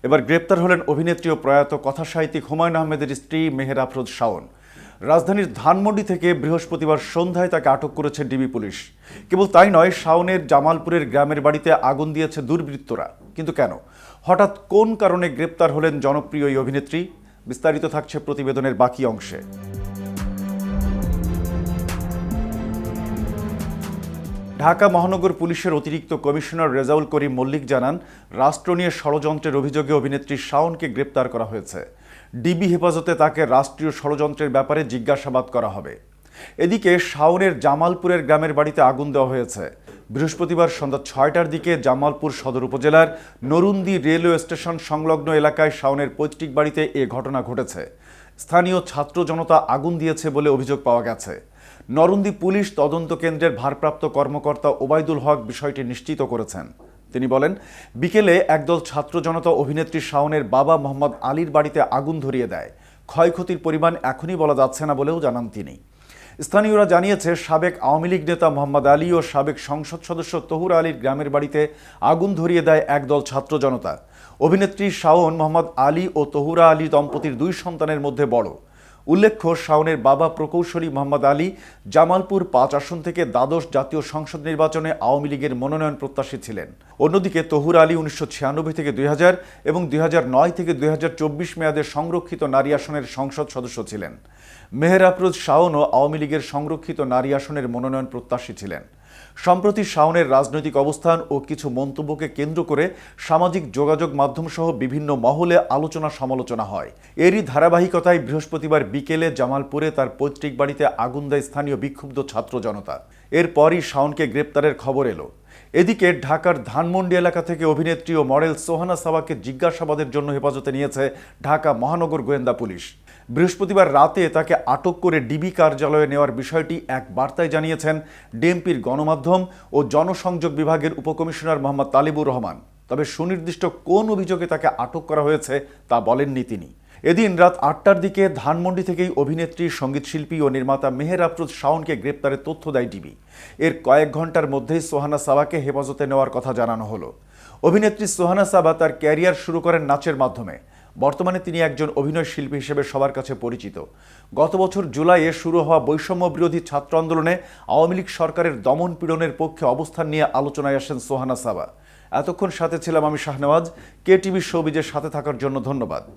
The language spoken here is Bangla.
এবার গ্রেপ্তার হলেন অভিনেত্রী ও প্রয়াত কথাসাহিত্যিক হুমায়ুন আহমেদের স্ত্রী মেহের আফরোজ শাওন। রাজধানীর ধানমন্ডি থেকে বৃহস্পতিবার সন্ধ্যায় তাকে আটক করেছে ডিবি পুলিশ। কেবল তাই নয়, শাওনের জামালপুরের গ্রামের বাড়িতে আগুন দিয়েছে দুর্বৃত্তরা। কিন্তু কেন, হঠাৎ কোন কারণে গ্রেপ্তার হলেন জনপ্রিয় এই অভিনেত্রী? বিস্তারিত থাকছে প্রতিবেদনের বাকি অংশে। ঢাকা মহানগর পুলিশের অতিরিক্ত কমিশনার রেজাউল করিম মল্লিক জানান, রাষ্ট্র নিয়ে ষড়যন্ত্রের অভিযোগে অভিনেত্রী শাওনকে গ্রেপ্তার করা হয়েছে। ডিবি হেফাজতে তাকে রাষ্ট্রীয় ষড়যন্ত্রের ব্যাপারে জিজ্ঞাসাবাদ করা হবে। এদিকে শাওনের জামালপুরের গ্রামের বাড়িতে আগুন দেওয়া হয়েছে। বৃহস্পতিবার সন্ধ্যা ৬টার দিকে জামালপুর সদর উপজেলার নরুন্দি রেলওয়ে স্টেশন সংলগ্ন এলাকায় শাওনের পৈতৃক বাড়িতে এ ঘটনা ঘটেছে। স্থানীয় ছাত্র জনতা আগুন দিয়েছে বলে অভিযোগ পাওয়া গেছে। নরুন্দি পুলিশ তদন্ত কেন্দ্রের ভারপ্রাপ্ত কর্মকর্তা ওবায়দুল হক বিষয়টি নিশ্চিত করেছেন। তিনি বলেন, বিকেলে একদল ছাত্র জনতা অভিনেত্রী শাওনের বাবা মোহাম্মদ আলীর বাড়িতে আগুন ধরিয়ে দেয়। ক্ষয়ক্ষতির পরিমাণ এখনই বলা যাচ্ছে না বলেও জানান তিনি। স্থানীয়রা জানিয়েছে, সাবেক আওয়ামী লীগ নেতা মোহাম্মদ আলী ও সাবেক সংসদ সদস্য তহুরা আলীর গ্রামের বাড়িতে আগুন ধরিয়ে দেয় একদল ছাত্র জনতা। অভিনেত্রী শাওন মোহাম্মদ আলী ও তহুরা আলী দম্পতির 2 সন্তানের মধ্যে বড়। উল্লেখ্য, শাওনের বাবা প্রকৌশলী মোহাম্মদ আলী জামালপুর 5 আসন থেকে দ্বাদশ জাতীয় সংসদ নির্বাচনে আওয়ামী লীগের মনোনয়ন প্রত্যাশী ছিলেন। অন্যদিকে তহুরা আলী 1996 থেকে 2000 এবং 2009 থেকে 2024 মেয়াদের সংরক্ষিত নারী আসনের সংসদ সদস্য ছিলেন। মেহের আফরোজ শাওনও আওয়ামী লীগের সংরক্ষিত নারী আসনের মনোনয়ন প্রত্যাশী ছিলেন। সম্প্রতি শাওনের রাজনৈতিক অবস্থান ও কিছু মন্তব্যকে কেন্দ্র করে সামাজিক যোগাযোগ মাধ্যম সহ বিভিন্ন মহলে আলোচনা সমালোচনা হয়। এরই ধারাবাহিকতায় বৃহস্পতিবার বিকেলে জামালপুরে তার পৈতৃক বাড়িতে আগুন দেয় স্থানীয় বিক্ষুব্ধ ছাত্র জনতা। এরপরই শাওনকে গ্রেপ্তারের খবর এলো। এদিকে ঢাকার ধানমন্ডি এলাকা থেকে অভিনেত্রী ও মডেল সোহানা সাবাকে জিজ্ঞাসাবাদের জন্য হেফাজতে নিয়েছে ঢাকা মহানগর গোয়েন্দা পুলিশ। বৃহস্পতিবার রাতে তাকে আটক করে ডিবি কার্যালয়ে নেওয়ার বিষয়টি এক বার্তায় জানিয়েছেন ডিএমপির গণমাধ্যম ও জনসংযোগ বিভাগের উপকমিশনার মোহাম্মদ তালিবুর রহমান। তবে সুনির্দিষ্ট কোন অভিযোগে তাকে আটক করা হয়েছে তা বলেননি তিনি। এদিন রাত 8টার দিকে ধানমন্ডি থেকেই অভিনেত্রী, সঙ্গীতশিল্পী ও নির্মাতা মেহের আফরোজ শাওনকে গ্রেপ্তারের তথ্য দেয় ডিবি। এর কয়েক ঘন্টার মধ্যেই সোহানা সাবাকে হেফাজতে নেওয়ার কথা জানানো হলো। অভিনেত্রী সোহানা সাবা তার ক্যারিয়ার শুরু করেন নাচের মাধ্যমে। বর্তমানে তিনি একজন অভিনয় শিল্পী হিসেবে সবার কাছে পরিচিত। গত বছর জুলাইয়ে শুরু হওয়া বৈষম্য বিরোধী ছাত্র আন্দোলনে আওয়ামী লীগ সরকারের দমন পীড়নের পক্ষে অবস্থান নিয়ে আলোচনায় আসেন সোহানা সাবা। এতক্ষণ সাথে ছিলাম আমি শাহনেওয়াজ। KTV শোবিজের সাথে থাকার জন্য ধন্যবাদ।